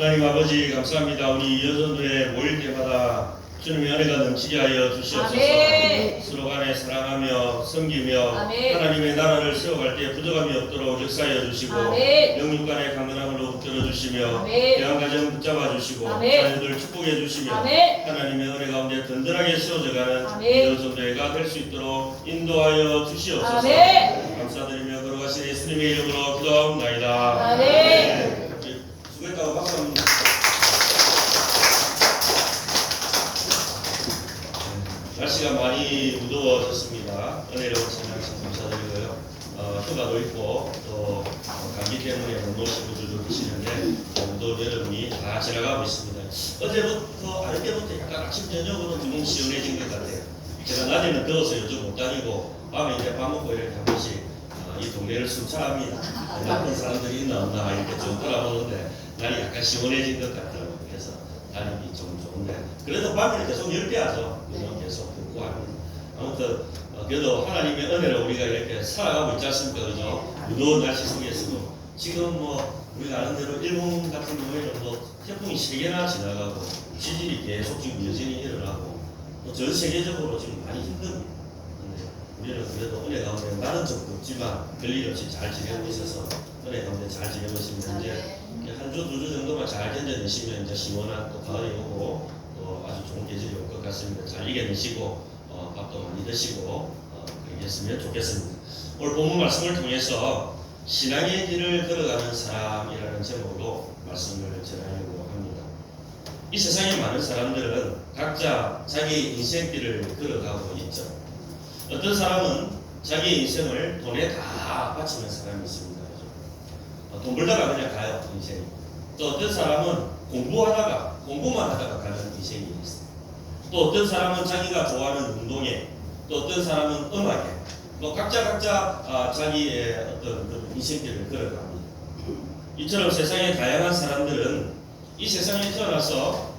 하나님 아버지 감사합니다. 우리 여전도에 모일 때마다 주님의 은혜가 넘치게 하여 주시옵소서. 아멘. 서로 간에 사랑하며 섬기며 아멘. 하나님의 나라를 세워갈 때 부족함이 없도록 역사하여 주시고 아멘. 영육 간의 강건함으로 붙들어 주시며 아멘. 귀한 가정 붙잡아 주시고 아멘. 자녀들 축복해 주시며 아멘. 하나님의 은혜 가운데 든든하게 세워져가는 아멘. 여전도회가 될 수 있도록 인도하여 주시옵소서. 아멘. 감사드리며 걸어가신 예수님의 이름으로 기도하옵나이다. 아멘. 수고했다고 박수 한번. 날씨가 많이 무더워졌습니다. 은혜로운 찬양 감사드리고요. 휴가도 있고 또 감기 때문에 못 오신 분들도 계시는데 무더운 여름이 다 지나가고 있습니다. 어제부터 아랫때부터 약간 아침 저녁으로 좀 시원해진 것 같아요. 제가 낮에는 더워서 요즘 못 다니고 밤에 이제 밥 먹고 이렇게 한 번씩 이 동네를 순찰합니다. 나쁜 사람들이 있나 없나 이렇게 좀 돌아보는데 날이 약간 시원해진 것 같더라고요. 그래서 다니기 좀 좋은데 그래도 밤에는 계속 열대야죠. 계속 듣고 하는. 아무튼 그래도 하나님의 은혜로 우리가 이렇게 살아가고 있지 않습니까? 그죠? 무더운 날씨 속에서도 지금 뭐 우리가 아는 대로 일본 같은 경우에는 뭐 태풍이 3개나 지나가고 지진이 계속 지금 여전히 일어나고 전 세계적으로 지금 많이 힘듭니다. 근데 우리는 그래도 은혜 가운데 나는 좀 덥지만 별일 없이 잘 지내고 있어서 은혜 가운데 잘 지내고 있습니다. 이제 한 주, 2주 정도만 잘 견뎌내시면 이제 시원한 또 가을이 오고 또 아주 좋은 계절이 올 것 같습니다. 잘 이겨내시고 밥도 많이 드시고 그러겠으면 좋겠습니다. 오늘 본문 말씀을 통해서 신앙의 길을 걸어가는 사람이라는 제목으로 말씀을 전하려고 합니다. 이 세상에 많은 사람들은 각자 자기의 인생길을 걸어가고 있죠. 어떤 사람은 자기의 인생을 돈에 다 바치는 사람이 있습니다. 돈 벌다가 그냥 가요, 인생이. 또 어떤 사람은 공부만 하다가 가는 인생이 있어요. 또 어떤 사람은 자기가 좋아하는 운동에, 또 어떤 사람은 음악에, 뭐 각자 자기의 어떤 그런 인생길을 걸어갑니다. 이처럼 세상의 다양한 사람들은 이 세상에 태어나서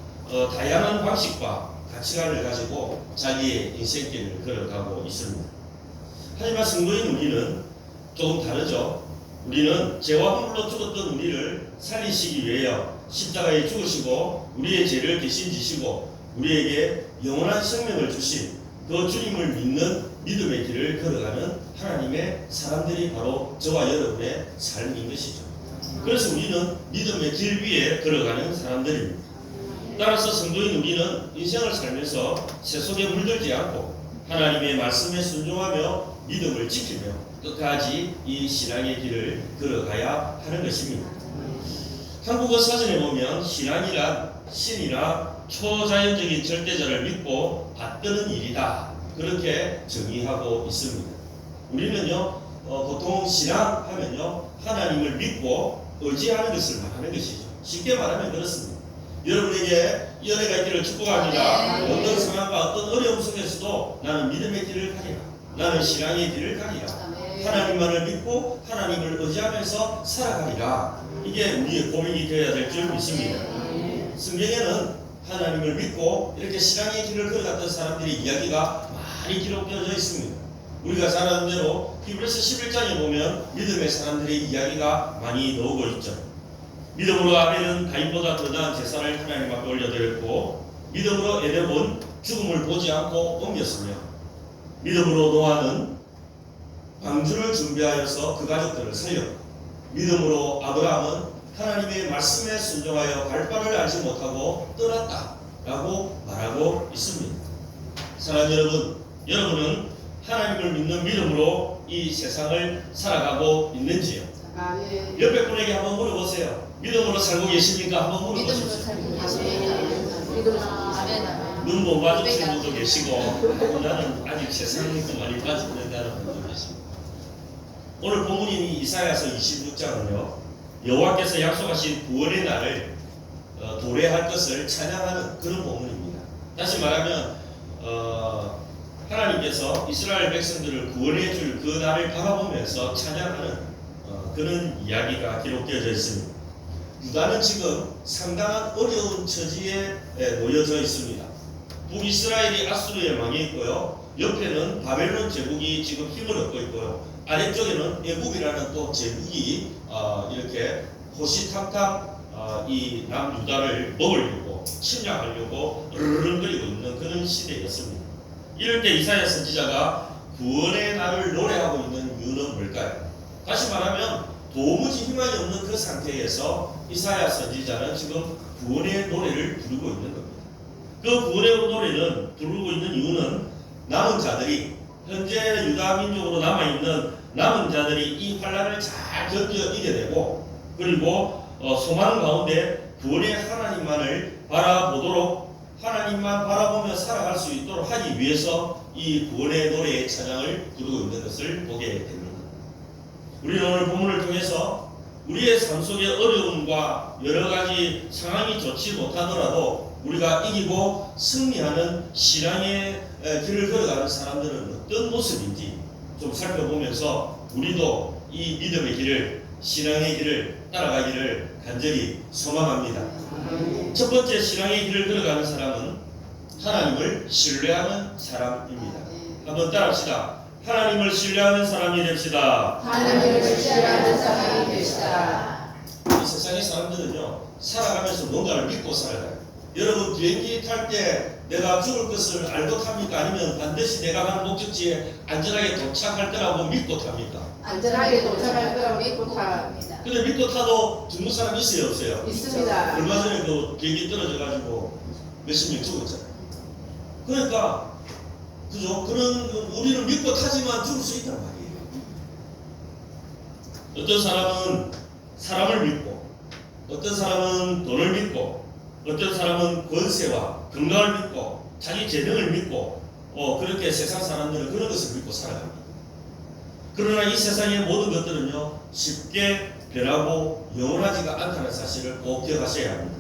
다양한 방식과 가치관을 가지고 자기의 인생길을 걸어가고 있습니다. 하지만 성도인 우리는 조금 다르죠. 우리는 죄와 허물로 죽었던 우리를 살리시기 위하여 십자가에 죽으시고 우리의 죄를 대신 지시고 우리에게 영원한 생명을 주신 그 주님을 믿는 믿음의 길을 걸어가는 하나님의 사람들이 바로 저와 여러분의 삶인 것이죠. 그래서 우리는 믿음의 길 위에 걸어가는 사람들입니다. 따라서 성도인 우리는 인생을 살면서 세속에 물들지 않고 하나님의 말씀에 순종하며 믿음을 지키며 끝까지 이 신앙의 길을 걸어가야 하는 것입니다. 한국어 사전에 보면 신앙이란 신이나 초자연적인 절대자를 믿고 받드는 일이다, 그렇게 정의하고 있습니다. 우리는요 보통 신앙 하면요 하나님을 믿고 의지하는 것을 말하는 것이죠. 쉽게 말하면 그렇습니다. 여러분에게 이 은혜가 있기를 축복합니다. 어떤 상황과 어떤 어려움 속에서도 나는 믿음의 길을 가리라, 나는 신앙의 길을 가리라, 하나님만을 믿고 하나님을 의지하면서 살아가리라, 이게 우리의 고백이 되어야 될 줄 믿습니다. 성경에는 하나님을 믿고 이렇게 신앙의 길을 걸어갔던 사람들의 이야기가 많이 기록되어져 있습니다. 우리가 잘 아는 대로 히브리서 11장에 보면 믿음의 사람들의 이야기가 많이 나오고 있죠. 믿음으로 아벨은 가인보다 더 나은 제사를 하나님 앞에 올려드렸고, 믿음으로 에녹은 죽음을 보지 않고 옮겼으며, 믿음으로 노아는 방주를 준비하여서 그 가족들을 살렸고, 믿음으로 아브라함은 하나님의 말씀에 순종하여 갈 바를 알지 못하고 떠났다 라고 말하고 있습니다. 사랑하는 여러분, 여러분은 하나님을 믿는 믿음으로 이 세상을 살아가고 있는지요? 옆에 분에게 한번 물어보세요. 믿음으로 살고 계십니까? 한번 물어보십시오. 눈 못 마주치는 분도 계시고 나는 아직 세상에 많이 빠져있는다는 분도 계십니다. 오늘 본문인 이사야서 26장은요 여호와께서 약속하신 구원의 날을 도래할 것을 찬양하는 그런 본문입니다. 다시 말하면 하나님께서 이스라엘 백성들을 구원해 줄 그 날을 바라보면서 찬양하는 그런 이야기가 기록되어져 있습니다. 유다는 지금 상당한 어려운 처지에 놓여져 있습니다. 북이스라엘이 아수르에 망해 있고요, 옆에는 바벨론 제국이 지금 힘을 얻고 있고요, 아래쪽에는 애굽이라는 또 제국이 이렇게 호시탐탐 이 남유다를 먹으려고 침략하려고 으르렁거리고 있는 그런 시대였습니다. 이럴 때 이사야 선지자가 구원의 날을 노래하고 있는 이유는 뭘까요? 다시 말하면 도무지 희망이 없는 그 상태에서 이사야 선지자는 지금 구원의 노래를 부르고 있는 겁니다. 그 구원의 노래는 부르고 있는 이유는 남은 자들이, 현재 유다 민족으로 남아있는 남은 자들이 이 환란을 잘 견뎌 이겨내고, 그리고 소망 가운데 구원의 하나님만을 바라보도록, 하나님만 바라보며 살아갈 수 있도록 하기 위해서 이 구원의 노래의 찬양을 부르고 있는 것을 보게 됩니다. 우리는 오늘 본문을 통해서 우리의 삶 속의 어려움과 여러 가지 상황이 좋지 못하더라도 우리가 이기고 승리하는 신앙의 길을 걸어가는 사람들은 어떤 모습인지 좀 살펴보면서 우리도 이 믿음의 길을, 신앙의 길을 따라가기를 간절히 소망합니다. 첫 번째 신앙의 길을 걸어가는 사람은 하나님을 신뢰하는 사람입니다. 한번 따라합시다. 하나님을 신뢰하는 사람이 됩시다. 하나님을 신뢰하는 사람이 되시다. 이 세상의 사람들은요, 살아가면서 뭔가를 믿고 살아가요. 여러분, 비행기 탈 때 내가 죽을 것을 알고 탑니까? 아니면 반드시 내가 가는 목적지에 안전하게 도착할 거라고 믿고 탑니까? 안전하게 도착할 거라고 믿고 탑니다. 근데 믿고 타도 죽는 사람 있어요, 없어요? 있습니다. 얼마 전에 그 비행기 떨어져가지고 몇십 명 죽었잖아요. 그러니까 그죠? 그런 우리는 믿고 타지만 죽을 수 있단 말이에요. 어떤 사람은 사람을 믿고, 어떤 사람은 돈을 믿고, 어떤 사람은 권세와 건강을 믿고, 자기 재능을 믿고, 그렇게 세상 사람들은 그런 것을 믿고 살아갑니다. 그러나 이 세상의 모든 것들은요, 쉽게 변하고 영원하지가 않다는 사실을 꼭 기억하셔야 합니다.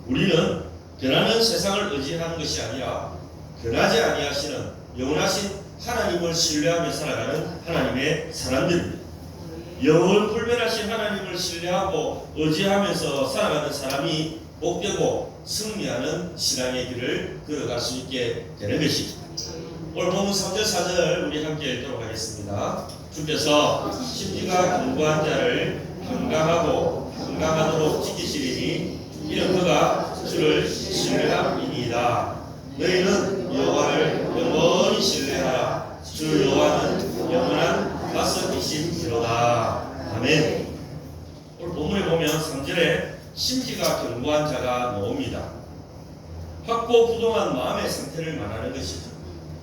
우리는 변하는 세상을 의지하는 것이 아니라 변하지 아니하시는 영원하신 하나님을 신뢰하며 살아가는 하나님의 사람들입니다. 영원 불변하신 하나님을 신뢰하고 의지하면서 살아가는 사람이 복되고 승리하는 신앙의 길을 걸어갈 수 있게 되는 것이죠. 오늘 본문 3절 4절 우리 함께 읽도록 하겠습니다. 주께서 심지가 견고한 자를 건강하고 건강하도록 지키시리니 이는 그가 주를 신뢰함이니이다. 너희는 여호와를 영원히 신뢰하라. 주 여호와는 영원한 다스리심이로다. 아멘. 오늘 본문에 보면 3절에 심지가 견고한 자가 나옵니다. 확고부동한 마음의 상태를 말하는 것이죠.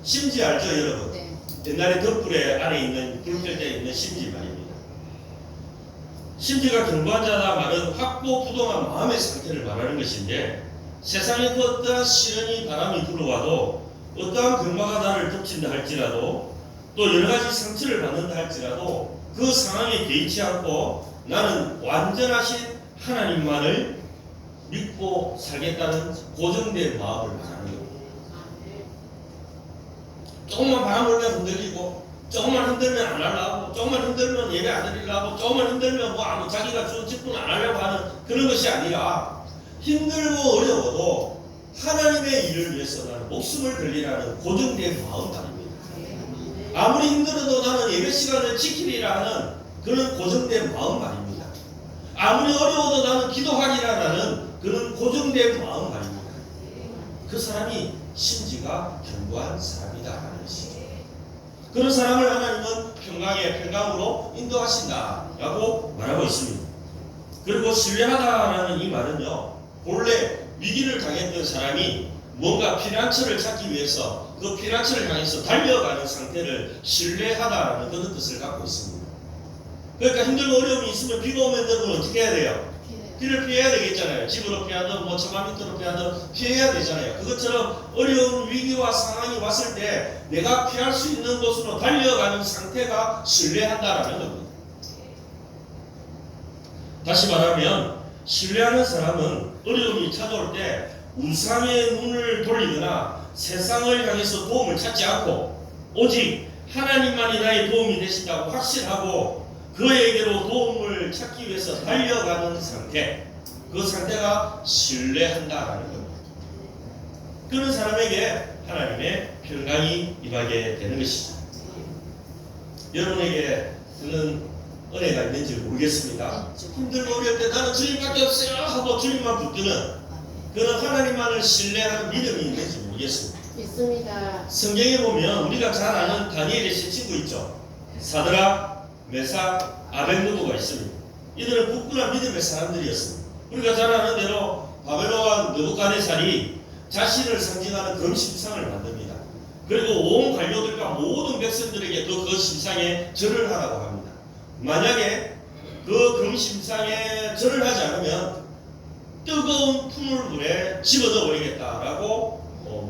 심지 알죠, 여러분? 네. 옛날에 덧불에 안에 있는 불필대에 있는 심지 말입니다. 심지가 견고한 자다 말은 확고부동한 마음의 상태를 말하는 것인데, 세상에 그 어떠한 시련이 바람이 불어와도, 어떠한 병마가 나를 덮친다 할지라도, 또 여러 가지 상처를 받는다 할지라도 그 상황에 개의치 않고 나는 완전하신 하나님만을 믿고 살겠다는 고정된 마음을 말하는 겁니다. 조금만 바람 불면 흔들리고, 조금만 흔들면 안 하려고, 조금만 흔들면 예배 안 드리려고, 조금만 흔들면 자기가 주는 직분 안 하려고 하는 그런 것이 아니라, 힘들고 어려워도 하나님의 일을 위해서 나는 목숨을 걸리라는 고정된 마음 말입니다. 아무리 힘들어도 나는 예배 시간을 지키리라 하는 그런 고정된 마음 말입니다. 아무리 어려워도 나는 기도하리라는 그런 고정된 마음 말입니다. 그 사람이 심지가 견고한 사람이다라는 것이죠. 그런 사람을 하나님은 평강의 평강으로 인도하신다라고 말하고 있습니다. 그리고 신뢰하다라는 이 말은요, 본래 위기를 당했던 사람이 뭔가 피난처를 찾기 위해서 그 피난처를 향해서 달려가는 상태를 신뢰하다라는 그런 뜻을 갖고 있습니다. 그러니까 힘들고 어려움이 있으면 비가 오면 여러분 어떻게 해야 돼요? 비를 피해야 되겠잖아요. 집으로 피하든 차만 밑으로 피하든 피해야 되잖아요. 그것처럼 어려운 위기와 상황이 왔을 때 내가 피할 수 있는 곳으로 달려가는 상태가 신뢰한다라는 겁니다. 다시 말하면 신뢰하는 사람은 어려움이 찾아올 때 우상의 눈을 돌리거나 세상을 향해서 도움을 찾지 않고 오직 하나님만이 나의 도움이 되신다고 확신하고 그에게로 도움을 찾기 위해서 달려가는 상태, 그 상태가 신뢰한다라는 겁니다. 그런 사람에게 하나님의 평강이 임하게 되는 것이죠. 여러분에게 그는 은혜가 있는지 모르겠습니다. 힘들고 어려울 때 나는 주님밖에 없어요 하고 주님만 붙드는 그런 하나님만을 신뢰하는 믿음이 있는지 모르겠습니다. 있습니다. 성경에 보면 우리가 잘 아는 다니엘의 세 친구 있죠. 사드락, 메삭, 아벤느고가 있습니다. 이들은 굳건한 믿음의 사람들이었습니다. 우리가 잘 아는 대로 바벨론 느부갓네살이 자신을 상징하는 금심상을 만듭니다. 그리고 온 관료들과 모든 백성들에게 그 심상에 절을 하라고 합니다. 만약에 그 금심상에 절을 하지 않으면 뜨거운 풀물불에 집어넣어 버리겠다라고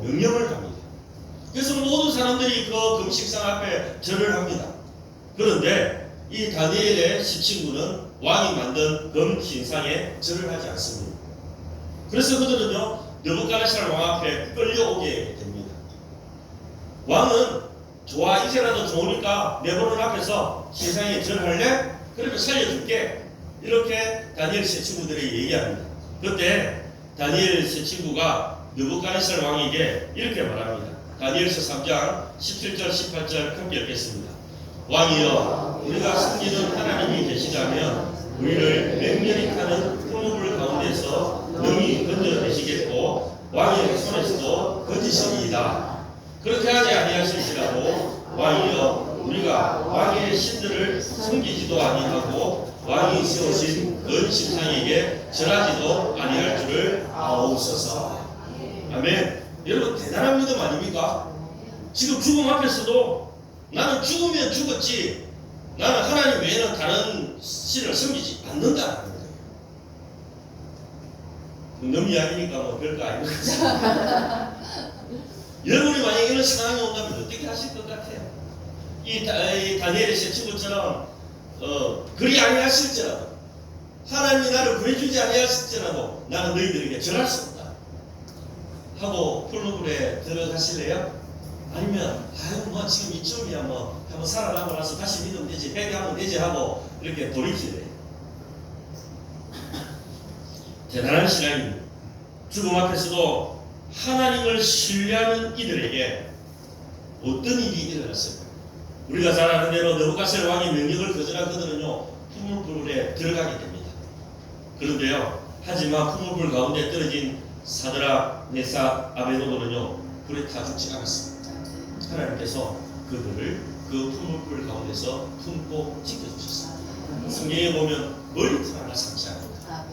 명령을 합니다. 그래서 모든 사람들이 그 금식상 앞에 절을 합니다. 그런데 이 다니엘의 세 친구는 왕이 만든 금신상에 절을 하지 않습니다. 그래서 그들은요 느부갓네살 왕 앞에 끌려오게 됩니다. 왕은 좋아 이제라도 좋으니까 내보는 앞에서 신상에 절할래? 그러면 살려줄게. 이렇게 다니엘 세 친구들이 얘기합니다. 그때 다니엘 세 친구가 느부갓네살 왕에게 이렇게 말합니다. 다니엘서 3장 17절 18절 함께 읽겠습니다. 왕이여 우리가 섬기는 하나님이 계시다면 우리를 맹렬히 타는 풀무불 가운데서 능히 건져내시겠고 왕의 손에서도 건지시리이다. 그렇게 하지 아니하실지라도 왕이여 우리가 왕의 신들을 섬기지도 아니하고 왕이 세우신 은심상에게 절하지도 아니할 줄을 아옵소서. 아멘. 여러분 대단한 믿음 아닙니까? 지금 죽음 앞에서도 나는 죽으면 죽었지 나는 하나님 외에는 다른 신을 섬기지 않는다는 거예요. 너무 이야기니까 뭐 별거 아닌 것 같습니다. 여러분이 만약에 이런 상황이 온다면 어떻게 하실 것 같아요? 이 다니엘의 세 친구처럼 그리 아니하실지라도 하나님이 나를 구해주지 아니하실지라도 나는 너희들에게 절할 수 없다 하고 풀무불에 들어가실래요? 아니면 아유 뭐 지금 이쯤이야 뭐 한번 살아나고 나서 다시 믿으면 되지 회개하면 되지 하고 이렇게 돌이키래. 대단한 신앙입니다. 죽음 앞에서도 하나님을 신뢰하는 이들에게 어떤 일이 일어났을까? 우리가 잘 아는 대로 느부갓네살 왕의 명령을 거절한 그들은요 풀무불에 들어가게 됩니다. 그런데요 하지만 풀무불 가운데 떨어진 사드락, 메삭, 아벤느고는요 불에 타 죽지 않았습니다. 하나님께서 그들을 그 풀무불 가운데서 품고 지켜주셨습니다. 성경에 보면 머리털 하나 삼지 않는다.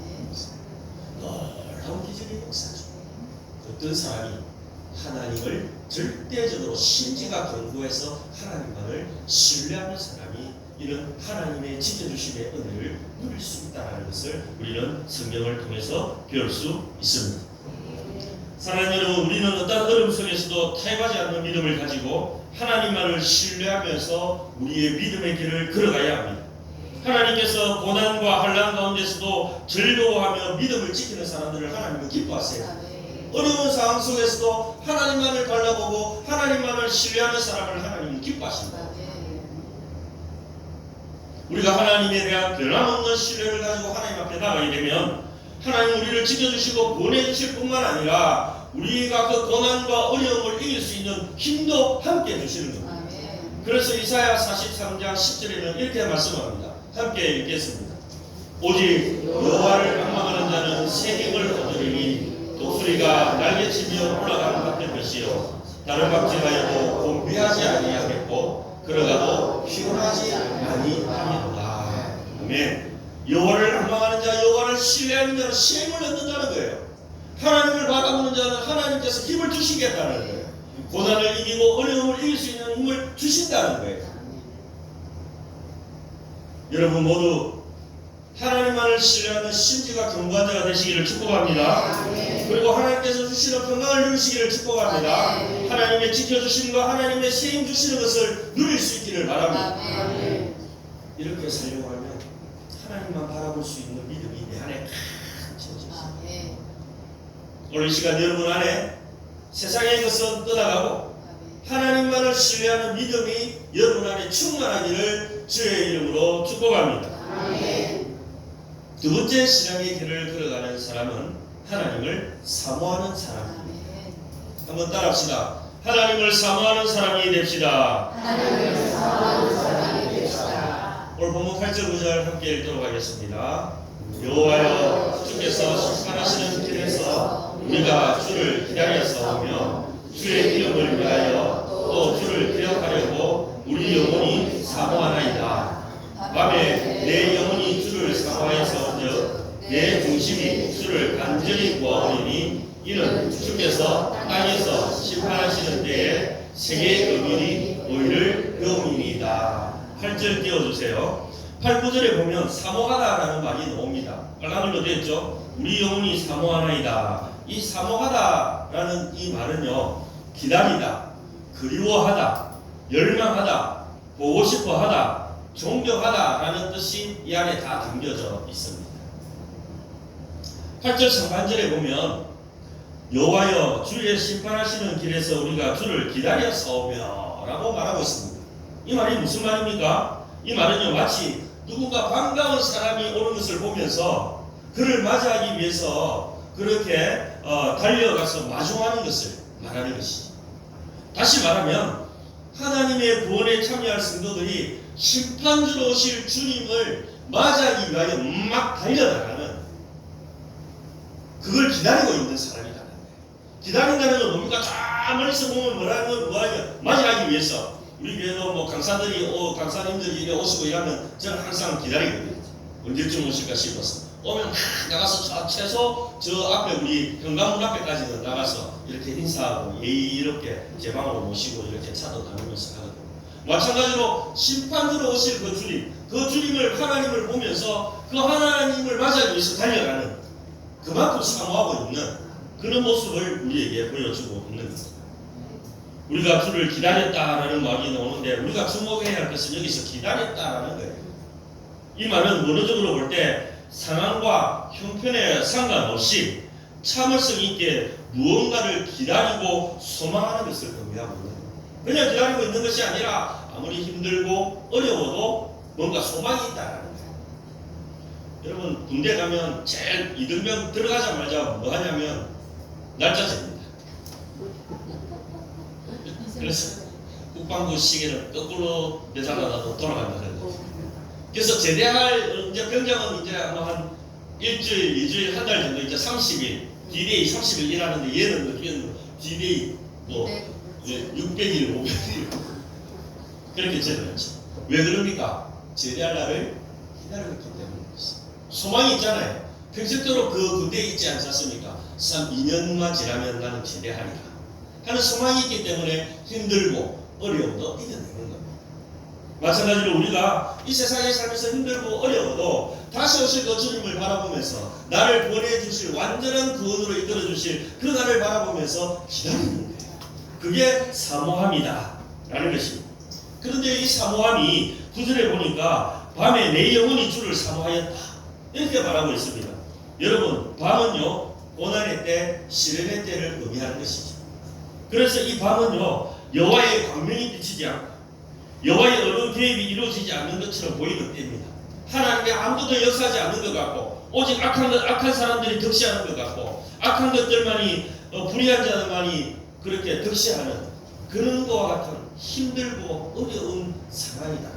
놀라운 기적의 역사죠. 어떤 사람이 하나님을 절대적으로 심지가 견고해서 하나님만을 신뢰하는 사람이 이런 하나님의 지켜주심의 은혜를 누릴 수 있다는 것을 우리는 성경을 통해서 배울 수 있습니다. 사랑하는 여러분, 우리는 어떤 어려움 속에서도 타협하지 않는 믿음을 가지고 하나님만을 신뢰하면서 우리의 믿음의 길을 걸어가야 합니다. 하나님께서 고난과 환난 가운데서도 즐거워하며 믿음을 지키는 사람들을 하나님은 기뻐하세요. 어려운 상황 속에서도 하나님만을 바라보고 하나님만을 신뢰하는 사람을 하나님은 기뻐하십니다. 우리가 하나님에 대한 변함없는 신뢰를 가지고 하나님 앞에 나가게 되면 하나님 우리를 지켜주시고 보내주실 뿐만 아니라 우리가 그 고난과 어려움을 이길 수 있는 힘도 함께 주시는 겁니다. 그래서 이사야 43장 10절에는 이렇게 말씀합니다. 함께 읽겠습니다. 오직 여호와를 방망하는 자는 새 힘을 얻으리니 독수리가 날개치며 올라가는 같은 것이요 다른 박질하여도 곤비하지 아니하겠고 걸어가도 피곤하지 아니하리로다. 아멘. 여호와를 앙망하는 자, 여호와를 신뢰하는 자는 새 힘을 얻는다는 거예요. 하나님을 바라보는 자는 하나님께서 힘을 주시겠다는 거예요. 고난을 이기고 어려움을 이길 수 있는 힘을 주신다는 거예요. 여러분 모두 하나님만을 신뢰하는 심지가 견고한 자가 되시기를 축복합니다. 그리고 하나님께서 주시는 평강을 누리시기를 축복합니다. 하나님의 지켜주시는 하나님의 새 힘 주시는 것을 누릴 수 있기를 바랍니다. 이렇게 살려고 하면 하나님만 바라볼 수 있는 믿음이 내 안에 채워집니다. 오늘 이 시간 여러분 안에 세상의 것은 떠나가고 하나님만을 신뢰하는 믿음이 여러분 안에 충만하기를 주의 이름으로 축복합니다. 두 번째 신앙의 길을 걸어가는 사람은 하나님을 사모하는 사람입니다. 한번 따라합시다. 하나님을 사모하는 사람이 됩시다. 하나님을 사모하는 사람이 됩시다. 오늘 본문 8절 9절 함께 읽도록 하겠습니다. 여호와여 주께서 심판하시는 길에서 우리가 주를 기다렸사오며 주의 이름을 위하여 또 주를 기억하려고 우리 영혼이 사모하나이다. 밤에 내 영혼이 주를 사모하였사온즉 내 중심이 주를 간절히 구하오리니 이는 주께서 땅에서 심판하시는 때에 세계의 의인이 너희를 배움이니이다. 8절 띄워주세요. 8, 9절에 보면 사모하다라는 말이 나옵니다. 빨간글로 되어 있죠. 우리 영혼이 사모하나이다. 이 사모하다라는 이 말은요, 기다리다, 그리워하다, 열망하다, 보고 싶어하다, 존경하다라는 뜻이 이 안에 다 담겨져 있습니다. 8절 상반절에 보면 여호와여 주의 심판하시는 길에서 우리가 주를 기다렸사오며 라고 말하고 있습니다. 이 말이 무슨 말입니까? 이 말은요, 마치 누군가 반가운 사람이 오는 것을 보면서 그를 맞이하기 위해서 그렇게 달려가서 마중하는 것을 말하는 것이죠. 다시 말하면 하나님의 구원에 참여할 성도들이 심판주로 오실 주님을 맞이하기 위하여 막 달려나가는, 그걸 기다리고 있는 사람이라는 거예요. 기다린다는 건 뭡니까? 다 멀리서 보면 뭐라고 맞이하기 위해서. 우리 교회도 뭐 강사님들이 오시고 이러면 저는 항상 기다리거든요. 언제쯤 오실까 싶어서. 오면 나가서 최소 저 앞에 우리 현관문 앞에까지는 나가서 이렇게 인사하고 예의롭게 제 방으로 모시고 이렇게 차도 다니면서 하거든요. 마찬가지로 심판으로 오실 그 주님, 그 주님을, 하나님을 보면서 그 하나님을 맞이하기 위해서 달려가는, 그만큼 사모하고 있는 그런 모습을 우리에게 보여주고 있는 것입니다. 우리가 주를 기다렸다라는 말이 나오는데 우리가 주목해야 할 것은 여기서 기다렸다라는 거예요. 이 말은 원어적으로 볼 때 상황과 형편에 상관없이 참을성 있게 무언가를 기다리고 소망하는 것을 의미하고 있는 거예요. 그냥 기다리고 있는 것이 아니라 아무리 힘들고 어려워도 뭔가 소망이 있다라는 거예요. 여러분 군대 가면 제일 이등병 들어가자마자 뭐 하냐면 날짜 잽니다. 그래서 국방부 시계를 거꾸로 내장하다도 돌아간다. 그래서 제대할 이제 병장은 이제 아마 한 일주일, 2주일, 한 달 정도 이제 30일, D-Day 30일 일하는데 얘는 D-Day 뭐 600일, 500일 그렇게 제대했죠. 왜 그럽니까? 제대할 날을 기다리고 있기 때문입니다. 소망이 있잖아요. 평생도록 그 군대에 있지 않지 않습니까? 2년만 지나면 나는 제대하리라 하는 소망이 있기 때문에 힘들고 어려움도 이겨내는 겁니다. 마찬가지로 우리가 이 세상에 살면서 힘들고 어려워도 다시 오실 그 주님을 바라보면서 나를 구원해 주실, 완전한 구원으로 이끌어 주실 그 날을 바라보면서 기다리는 거예요. 그게 사모함이다 라는 것입니다. 그런데 이 사모함이 9절에 보니까 밤에 내 영혼이 주를 사모하였다 이렇게 말하고 있습니다. 여러분, 밤은요 고난의 때, 시련의 때를 의미하는 것이죠. 그래서 이 밤은요 여호와의 광명이 비치지 않고 여호와의 어느 개입이 이루어지지 않는 것처럼 보이는 때입니다. 하나님의 아무도 역사하지 않는 것 같고 오직 악한 사람들이 득시하는 것 같고 악한 것들만이 불의한 자들만이 그렇게 득시하는 그런 것과 같은 힘들고 어려운 상황이다.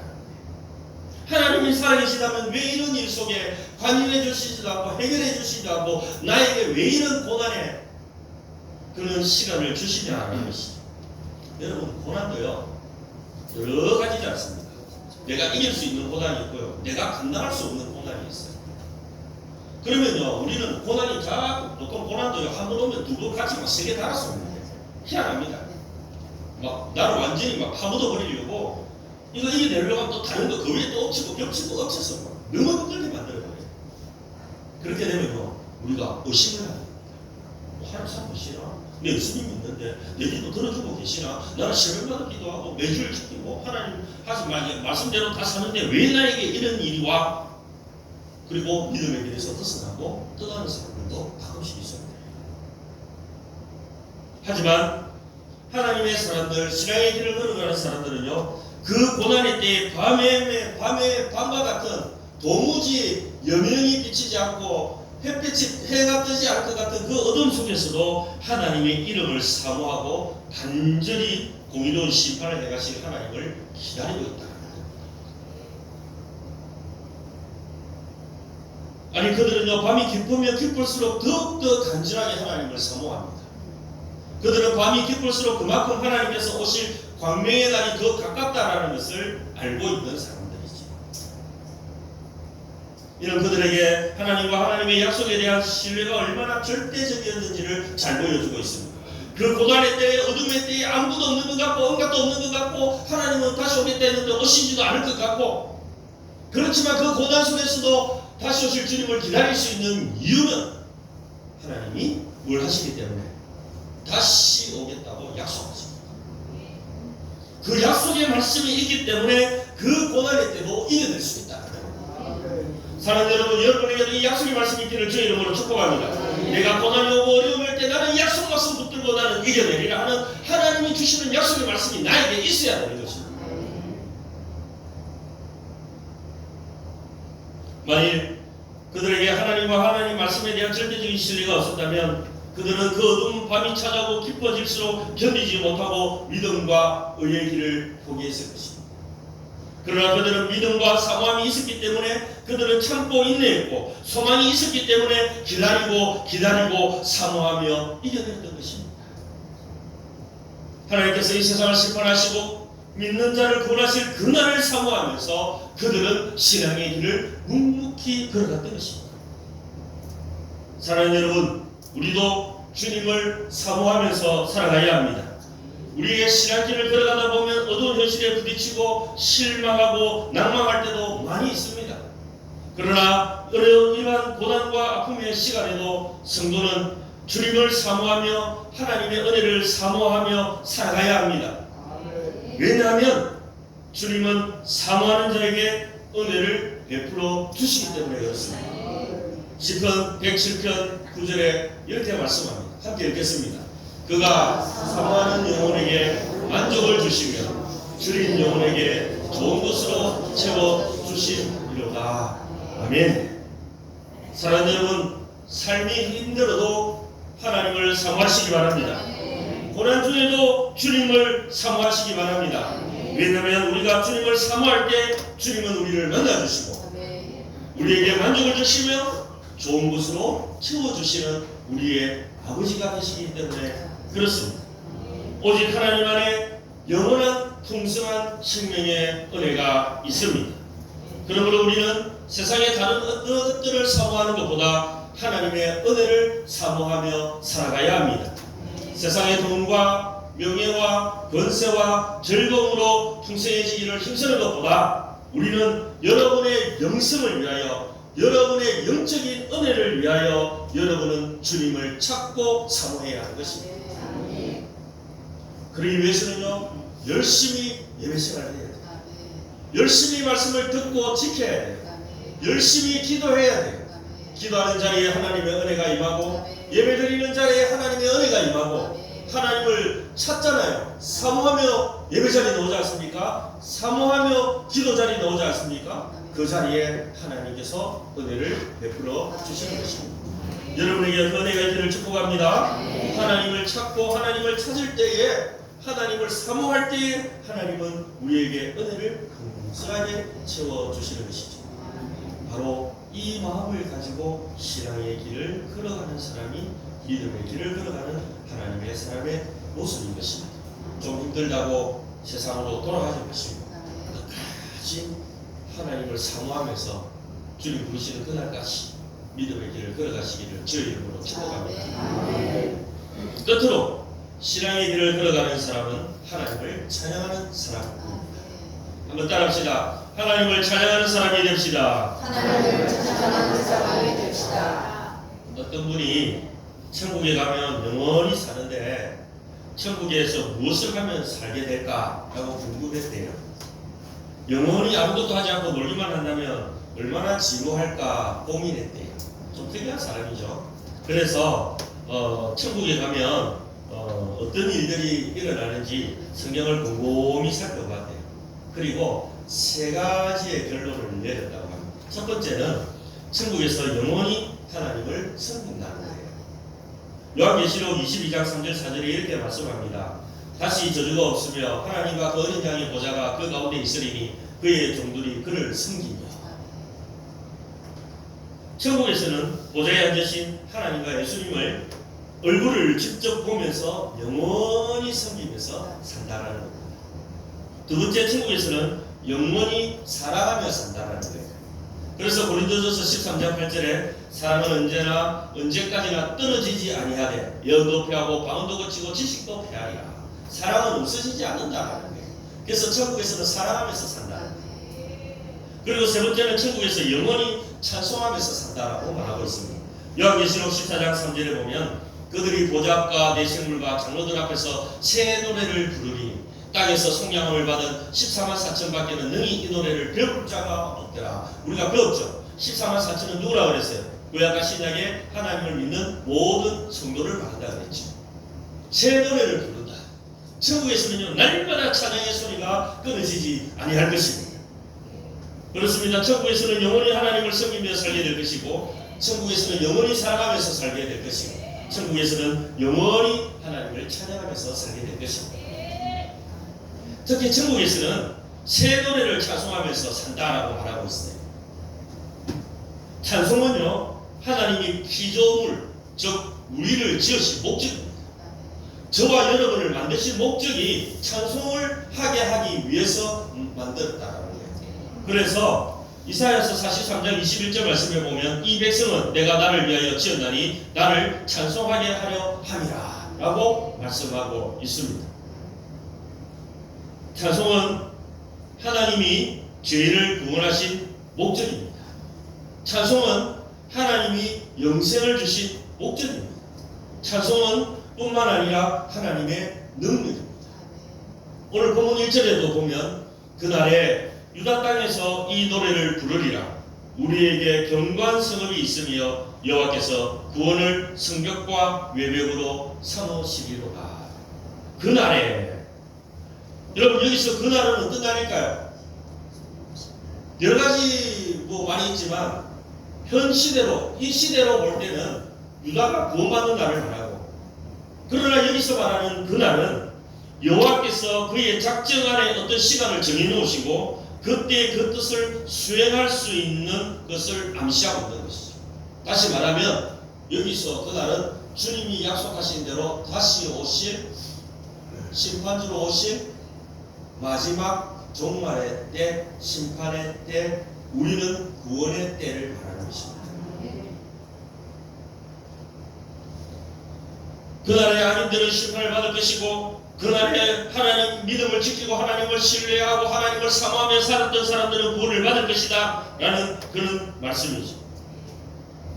하나님이 살아계시다면 왜 이런 일 속에 관여해 주시지도 않고 해결해 주시지도 않고 나에게 왜 이런 고난의 그런 시간을 주시냐는 것이죠. 여러분, 고난도요 여러 가지지 않습니까? 내가 이길 수 있는 고난이 있고요, 내가 감당할 수 없는 고난이 있어요. 그러면요 우리는 고난이 자꾸, 보통 고난도요 한 번 오면 두 번 같이 막 세 개 달아서 오는데 희한합니다. 막 나를 완전히 막 파묻어 버리려고 이거 이겨내려고 하면 또 다른 거 그 위에 또 엎치고 겹치고 엎쳐서 막 너무 힘들게 만들어버려요. 그렇게 되면요 우리가 의심을 하는 거예요. 하나님 살아계시나? 내 예수님이 있는데 내 기도 들어주고 계시나? 나는 새벽마다 기도하고 매주일 지키고 하나님 하신 말씀대로 다 사는데 왜 나에게 이런 일이 와? 그리고 믿음의 길에서 벗어나고 떠나는 사람들도 가끔씩 있습니다. 하지만 하나님의 사람들, 신앙의 길을 걸어가는 사람들은요 그 고난의 때에 밤과 같은 도무지 여명이 비치지 않고 해가 뜨지 않을 것 같은 그 어둠 속에서도 하나님의 이름을 사모하고 간절히 공의로운 심판을 해가실 하나님을 기다리고 있다. 아니 그들은요 밤이 깊으면 깊을수록 더욱더 간절하게 하나님을 사모합니다. 그들은 밤이 깊을수록 그만큼 하나님께서 오실 광명의 날이 더 가깝다라는 것을 알고 있는 사람들이죠. 이런 그들에게 하나님과 하나님의 약속에 대한 신뢰가 얼마나 절대적이었는지를 잘 보여주고 있습니다. 그 고난의 때에 어둠의 때에 아무것도 없는 것 같고 온갖도 없는 것 같고 하나님은 다시 오겠다 했는데 오시지도 않을 것 같고, 그렇지만 그 고난 속에서도 다시 오실 주님을 기다릴 수 있는 이유는 하나님이 뭘 하시기 때문에 다시 오겠다고 약속하십니다. 그 약속의 말씀이 있기 때문에 그 고난의 때도 이겨낼 수 있다. 사랑하는 여러분, 여러분에게도 이 약속의 말씀이 있기를 주의 이름으로 축복합니다. 내가 고난이 오고 어려움일 때 나는 약속 말씀 붙들고 나는 이겨내리라 하는 하나님이 주시는 약속의 말씀이 나에게 있어야 되는 것입니다. 만일 그들에게 하나님과 하나님 말씀에 대한 절대적인 신뢰가 없었다면 그들은 그 어두운 밤이 찾아오고 깊어질수록 견디지 못하고 믿음과 의의 길을 포기했을 것입니다. 그러나 그들은 믿음과 사모함이 있었기 때문에 그들은 참고 인내했고, 소망이 있었기 때문에 기다리고 사모하며 이겨냈던 것입니다. 하나님께서 이 세상을 심판하시고 믿는 자를 구원하실 그날을 사모하면서 그들은 신앙의 길을 묵묵히 걸어갔던 것입니다. 사랑하는 여러분, 우리도 주님을 사모하면서 살아가야 합니다. 우리의 신앙길을 걸어가다 보면 어두운 현실에 부딪히고 실망하고 낭망할 때도 많이 있습니다. 그러나 어려운 이러한 고난과 아픔의 시간에도 성도는 주님을 사모하며 하나님의 은혜를 사모하며 살아가야 합니다. 왜냐하면 주님은 사모하는 자에게 은혜를 베풀어 주시기 때문에 그렇습니다. 시편 107편 9절에 이렇게 말씀합니다. 함께 읽겠습니다. 그가 사모하는 영혼에게 만족을 주시며 줄인 영혼에게 좋은 것으로 채워주시리로다. 아멘. 사랑하는 여러분, 삶이 힘들어도 하나님을 사모하시기 바랍니다. 고난 중에도 주님을 사모하시기 바랍니다. 왜냐하면 우리가 주님을 사모할 때 주님은 우리를 만나주시고 우리에게 만족을 주시며 좋은 것으로 채워주시는 우리의 아버지가 되시기 때문에 그렇습니다. 오직 하나님 안에 영원한 풍성한 생명의 은혜가 있습니다. 그러므로 우리는 세상의 다른 어떤 것들을 사모하는 것보다 하나님의 은혜를 사모하며 살아가야 합니다. 세상의 돈과 명예와 권세와 즐거움으로 풍성해지기를 힘쓰는 것보다 우리는 여러분의 영성을 위하여, 여러분의 영적인 은혜를 위하여 여러분은 주님을 찾고 사모해야 하는 것입니다. 그러기 위해서는요, 열심히 예배 생활을 해야 돼요. 열심히 말씀을 듣고 지켜야 돼요. 열심히 기도해야 돼요. 기도하는 자리에 하나님의 은혜가 임하고 예배드리는 자리에 하나님의 은혜가 임하고 하나님을 찾잖아요. 사모하며 예배 자리에 나오지 않습니까? 사모하며 기도 자리에 나오지 않습니까? 그 자리에 하나님께서 은혜를 베풀어 주시는 것입니다. 여러분에게 그 은혜가 있기를 축복합니다. 하나님을 찾고 하나님을 찾을 때에, 하나님을 사모할 때에 하나님은 우리에게 은혜를 풍성하게 채워주시는 것이죠. 바로 이 마음을 가지고 신앙의 길을 걸어가는 사람이 믿음의 길을 걸어가는 하나님의 사람의 모습인 것입니다. 좀 힘들다고 세상으로 돌아가지 마시고 끝까지 하나님을 사모하면서 주님 부르시는 그날까지 믿음의 길을 걸어가시기를 주의 이름으로 축복합니다. 끝으로 신앙의 길을 걸어가는 사람은 하나님을 찬양하는 사람입니다. 한번 따라합시다. 하나님을 찬양하는 사람이 됩시다. 하나님을 찬양하는 사람이 됩시다. 어떤 분이 천국에 가면 영원히 사는데 천국에서 무엇을 하면 살게 될까? 라고 궁금했대요. 영원히 아무것도 하지 않고 놀기만 한다면 얼마나 지루할까 고민했대요. 좀 특이한 사람이죠. 그래서 천국에 가면 어떤 일들이 일어나는지 성경을 곰곰이 살펴봤대요. 그리고 세 가지의 결론을 내렸다고 합니다. 첫 번째는 천국에서 영원히 하나님을 섬긴다는 거예요. 요한계시록 22장 3절 4절에 이렇게 말씀합니다. 다시 저주가 없으며 하나님과 그 어린 양의 보좌가 그 가운데 있으리니 그의 종들이 그를 섬기며. 천국에서는 보좌에 앉으신 하나님과 예수님을 얼굴을 직접 보면서 영원히 섬기면서 산다라는 겁니다. 두 번째, 천국에서는 영원히 살아가며 산다라는 거예요. 그래서 고린도전서 13장 8절에 사람은 언제나 언제까지나 떨어지지 아니하되 영도 패하고 방언도 거치고 지식도 패하리라. 사랑은 없어지지 않는다라는 거예요. 그래서 천국에서는 살아가면서 산다. 그리고 세 번째는 천국에서 영원히 찬송하면서 산다라고 말하고 있습니다. 요한계시록 14장 3절에 보면 그들이 보좌 앞과 내생물과 장로들 앞에서 새 노래를 부르리니 땅에서 속량함을 받은 14만 4천 밖에는 능히 이 노래를 배울 자가 없더라. 우리가 배웠죠. 14만 4천은 누구라 그랬어요? 구약과 신약에 하나님을 믿는 모든 성도를 말한다 그랬죠. 새 노래를 부른다. 천국에서는요, 날마다 찬양의 소리가 끊어지지 아니할 것입니다. 그렇습니다. 천국에서는 영원히 하나님을 섬기며 살게 될 것이고, 천국에서는 영원히 살아가면서 살게 될 것이고, 천국에서는 영원히 하나님을 찬양하면서 살게 될 것입니다. 특히 천국에서는 새 노래를 찬송하면서 산다라고 말하고 있어요. 찬송은요, 하나님이 피조물, 즉 우리를 지으신 목적입니다. 저와 여러분을 만드신 목적이 찬송을 하게 하기 위해서 만들었다라는 거예요. 그래서 이사야서 43장 21절 말씀에 보면 이 백성은 내가 나를 위하여 지었나니 나를 찬송하게 하려 함이라 라고 말씀하고 있습니다. 찬송은 하나님이 죄인을 구원하신 목적입니다. 찬송은 하나님이 영생을 주신 목적입니다. 찬송은 뿐만 아니라 하나님의 능력입니다. 오늘 본문 1절에도 보면 그날에 유다 땅에서 이 노래를 부르리라. 우리에게 견고한 성읍이 있으며 여호와께서 구원을 성벽과 외벽으로 삼으시리로다. 그날에, 여러분 여기서 그날은 어떤 날일까요? 여러 가지 많이 있지만 현 시대로, 이 시대로 볼 때는 유다가 구원받는 날을 말하고, 그러나 여기서 말하는 그날은 여호와께서 그의 작정 안에 어떤 시간을 정해 놓으시고 그때 그 뜻을 수행할 수 있는 것을 암시하고 있는 것이죠. 다시 말하면 여기서 그날은 주님이 약속하신 대로 다시 오실, 심판주로 오실 마지막 종말의 때, 심판의 때, 우리는 구원의 때를 말하는 것입니다. 그날에 악인들은 심판을 받을 것이고, 그날에 하나님 믿음을 지키고 하나님을 신뢰하고 하나님을 사모하며 살았던 사람들은 구원을 받을 것이다 라는 그런 말씀이죠.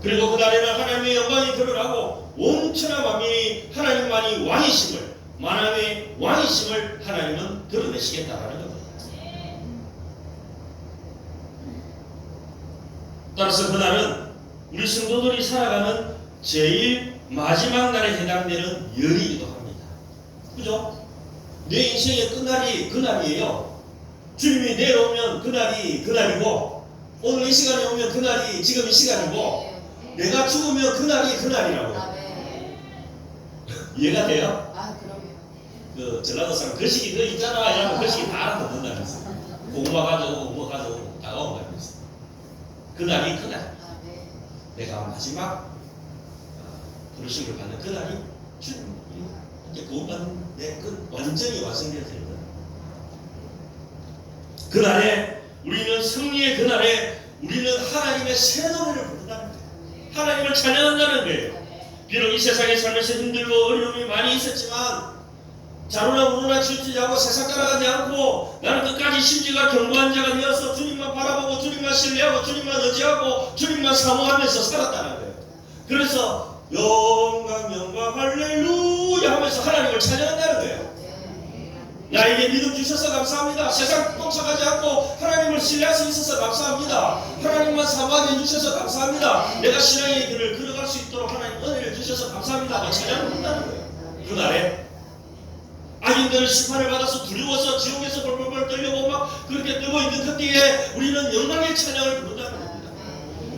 그리고 그날에는 하나님의 영광이 드러나고 온 천하 만민이 하나님만이 왕이심을, 만왕의 왕이심을 하나님은 드러내시겠다라는 겁니다. 따라서 그날은 우리 성도들이 살아가는 제일 마지막 날에 해당되는 연이기도 합니다. 그죠? 내 인생의 끝날이 그날이에요. 주님이 내려오면 그날이 그날이고, 오늘 이 시간에 오면 그날이 지금 이 시간이고, 내가 죽으면 그날이 그날이라고. 이해가 돼요? 아, 그럼요. 그 전라도 사람 거시기 너 있잖아 이러면 거시기 다 알아듣는다면서. 고구마 가져오고 뭐 가져오고 다 온다면서. 그날이 그날. 내가 마지막 부르심을 받는 그날이 주님 이제 구원받는 내 끝 완전히 완성될 때입니다. 그날에 우리는 승리의 그날에 우리는 하나님의 새 노래를 부른다는 거예요. 하나님을 찬양한다는 거예요. 비록 이 세상의 삶에서 힘들고 어려움이 많이 있었지만 자루나 무르나 치우치지 않고 세상 따라가지 않고 나는 끝까지 심지가 견고한 자가 되어서 주님만 바라보고 주님만 신뢰하고 주님만 의지하고 주님만 사모하면서 살았다는 거예요. 그래서 영광 영광 할렐루야 하면서 하나님을 찬양한다는 거예요. 나에게 믿음 주셔서 감사합니다. 세상 쫓아가지 않고 하나님을 신뢰할 수 있어서 감사합니다. 하나님만 사모하게 해주셔서 감사합니다. 내가 신앙의 길을 걸어갈 수 있도록 하나님 은혜를 주셔서 감사합니다. 찬양을 한다는 거예요. 그날에 악인들은 심판을 받아서 두려워서 지옥에서 벌벌벌 떨려고 막 그렇게 뜨고 있는 그때에 우리는 영광의 찬양을 부른다는 겁니다.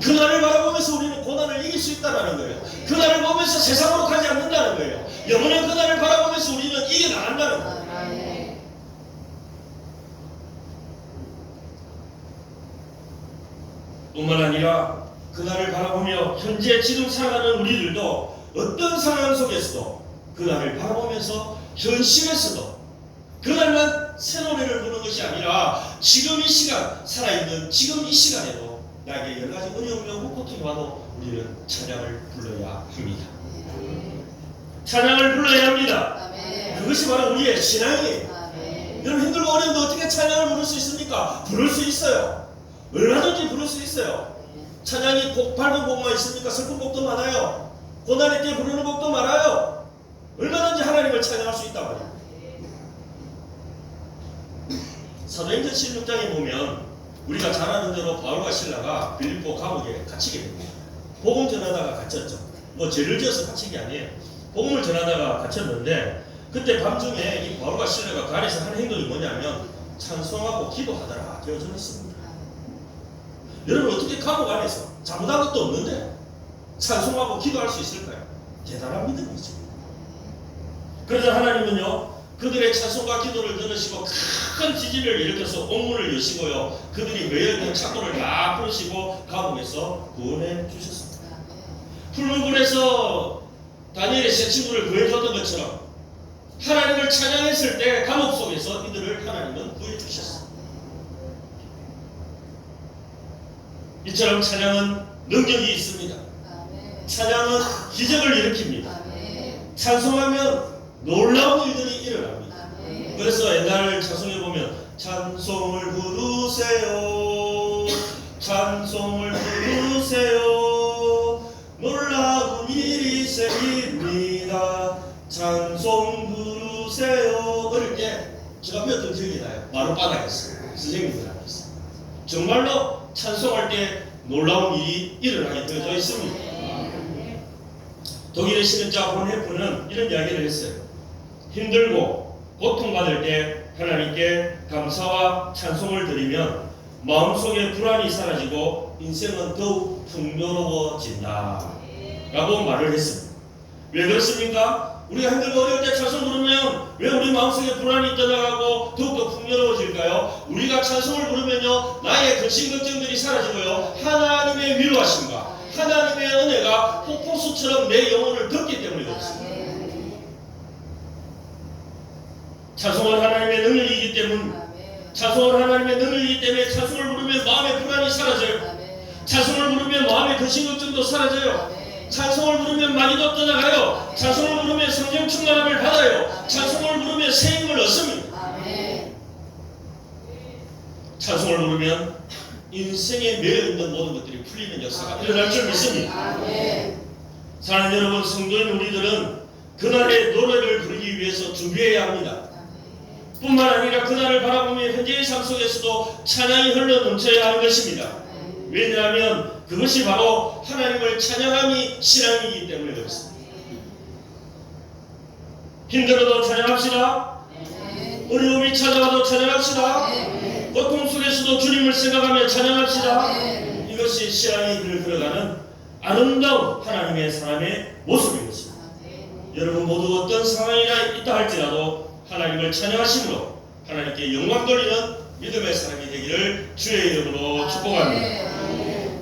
그날을 바라보면서 우리는 고난을 이길 수 있다는 거예요. 그날을 보면서 세상으로 가지 않는다는 거예요. 영원한 그날을 바라보면서 우리는 이겨나간다는 거예요. 뿐만 아니라 그날을 바라보며 현재 지금 살아가는 우리들도 어떤 상황 속에서도 그날을 바라보면서 현실에서도 그날만 새 노래를 부르는 것이 아니라 지금 이 시간 살아있는 지금 이 시간에도 나에게 여러 가지 어려움이 오고 고통이 와도 우리는 찬양을 불러야 합니다. 찬양을 불러야 합니다. 그것이 바로 우리의 신앙이에요. 여러분 힘들고 어려운데 어떻게 찬양을 부를 수 있습니까? 부를 수 있어요. 얼마든지 부를 수 있어요. 찬양이 밝은 곡만 있습니까? 슬픈 곡도 많아요. 고난의 때 부르는 곡도 많아요. 얼마든지 하나님을 찬양할 수 있단 말이에요. 사도행전 16장에 보면 우리가 잘 아는 대로 바울과 실라가 빌립보 감옥에 갇히게 됩니다. 복음 전하다가 갇혔죠. 뭐 죄를 지어서 갇힌 게 아니에요. 복음을 전하다가 갇혔는데 그때 밤중에 이 바울과 실라가 그 안에서 하는 행동이 뭐냐면 찬송하고 기도하더라 되어 있습니다. 여러분 어떻게 감옥 안에서 잘못한 것도 없는데 찬송하고 기도할 수 있을까요? 대단한 믿음이죠. 그래서 하나님은요 그들의 찬송과 기도를 들으시고 큰 지진을 일으켜서 옥문을 여시고요 그들이 매여있는 창고를 다 풀으시고 감옥에서 구원해 주셨습니다. 푸른 불에서 다니엘의 세 친구를 구해줬던 것처럼 하나님을 찬양했을 때 감옥 속에서 이들을 하나님은 구해 주셨습니다. 이처럼 찬양은 능력이 있습니다. 찬양은 기적을 일으킵니다. 찬송하면 놀라운 일들이 일어납니다. 그래서 옛날 찬송에 보면 찬송을 부르세요 찬송을 부르세요 놀라운 일이 생깁니다 찬송 부르세요. 어릴 때 제가 배웠던 기억이 나요. 마룻바닥에서 선생님들 앞에서 정말로 찬송할 때 놀라운 일이 일어나게 되어져 있습니다. 독일의 신학자 본헤프는 이런 이야기를 했어요. 힘들고 고통받을 때 하나님께 감사와 찬송을 드리면 마음속의 불안이 사라지고 인생은 더욱 풍요로워진다 라고 말을 했습니다. 왜 그렇습니까? 우리가 힘들고 어려울 때 찬송 부르면 왜 우리 마음속에 불안이 떠나가고 더욱더 풍요로워질까요? 우리가 찬송을 부르면요 나의 근심 걱정들이 사라지고요 하나님의 위로하심과 하나님의 은혜가 폭포수처럼 내 영혼을 덮기 때문에 그렇습니다. 찬송은 하나님의 능력이기 때문에 찬송은 하나님의 능력이기 때문에 찬송을 부르면 마음의 불안이 사라져요. 찬송을 부르면 마음의 근심 걱정도 사라져요. 찬송을 부르면 마귀도 떠나가요. 찬송을 부르면 성령 충만함을 받아요. 찬송을 부르면 새 힘을 얻습니다. 찬송을 부르면 인생에 매여있는 모든 것들이 풀리는 역사가 일어날 줄 믿습니다. 사랑하는 여러분, 성도인 우리들은 그날의 노래를 부르기 위해서 준비해야 합니다. 뿐만 아니라 그날을 바라보며 현재의 삶 속에서도 찬양이 흘러 넘쳐야 하는 것입니다. 왜냐하면 그것이 바로 하나님을 찬양함이 신앙이기 때문에 그렇습니다. 힘들어도 찬양합시다. 어려움이 찾아와도 찬양합시다. 고통 속에서도 주님을 생각하며 찬양합시다. 이것이 신앙의 길을 걸어가는 아름다운 하나님의 사람의 모습인 것입니다. 여러분 모두 어떤 상황이 있다 할지라도 하나님을 찬양하심으로 하나님께 영광 돌리는 믿음의 사람이 되기를 주의 이름으로 축복합니다.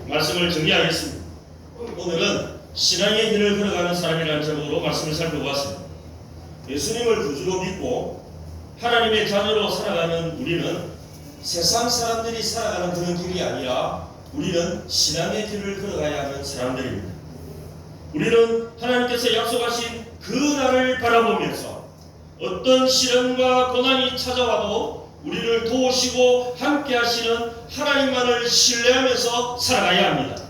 말씀을 정리하겠습니다. 오늘은 신앙의 길을 걸어가는 사람이라는 제목으로 말씀을 살펴보았습니다. 예수님을 구주로 믿고 하나님의 자녀로 살아가는 우리는 세상 사람들이 살아가는 그런 길이 아니라 우리는 신앙의 길을 걸어가야 하는 사람들입니다. 우리는 하나님께서 약속하신 그 날을 바라보면서 어떤 시련과 고난이 찾아와도 우리를 도우시고 함께 하시는 하나님만을 신뢰하면서 살아가야 합니다.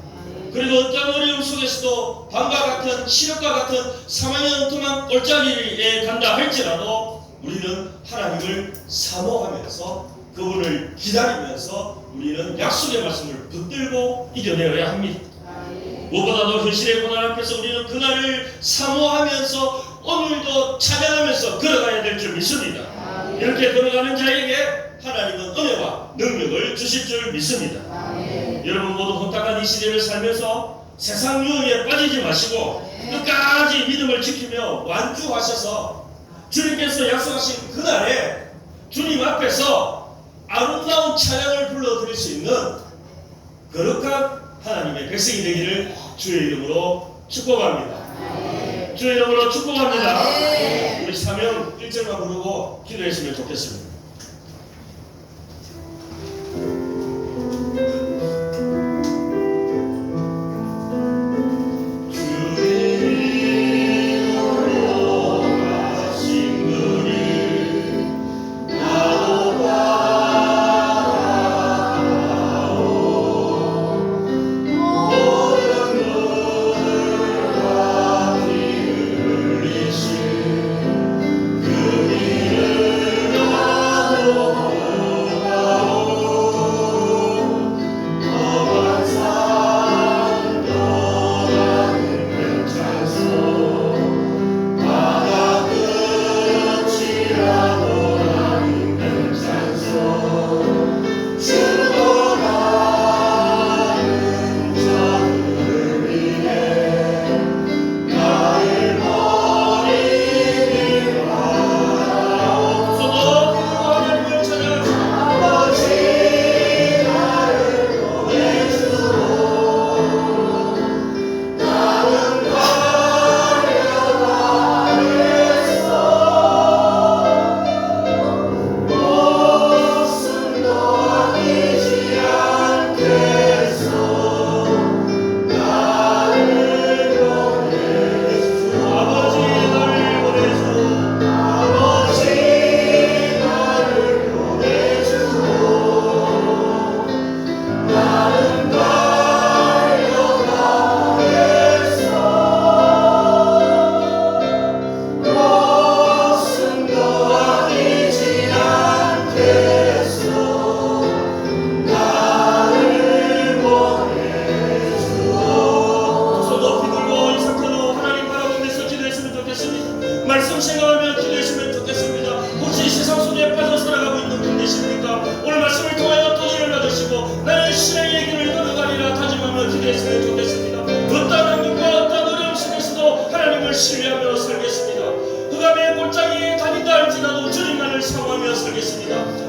그리고 어떤 어려움 속에서도 밤과 같은 시력과 같은 사망의 엉뚱한 골짜기에 간다 할지라도 우리는 하나님을 사모하면서 그분을 기다리면서 우리는 약속의 말씀을 붙들고 이겨내어야 합니다. 무엇보다도 현실의 고난 앞에서 우리는 그날을 사모하면서 오늘도 찬양하면서 걸어가야 될 줄 믿습니다. 이렇게 걸어가는 자에게 하나님은 은혜와 능력을 주실 줄 믿습니다. 여러분 모두 혼탁한 이 시대를 살면서 세상 유혹에 빠지지 마시고 끝까지 믿음을 지키며 완주하셔서 주님께서 약속하신 그날에 주님 앞에서 아름다운 찬양을 불러드릴 수 있는 거룩한 하나님의 백성이 되기를 주의 이름으로 축복합니다. 주의 이름으로 축복합니다. 우리 사명 1절만 부르고 기도했으면 좋겠습니다. 말씀 생각하며 기도했으면 좋겠습니다. 혹시 세상 속에 빠져 살아가고 있는 분 계십니까? 오늘 말씀을 통하여 도전을 받으시고 나는 신앙의 길을 걸어가리라 다짐하며 기도했으면 좋겠습니다. 어떤 환경과 어떤 어려움 속에서도 하나님을 신뢰하며 살겠습니다. 흑암의 골짜기에 다닌다 할지라도 주님만을 사모하며 살겠습니다.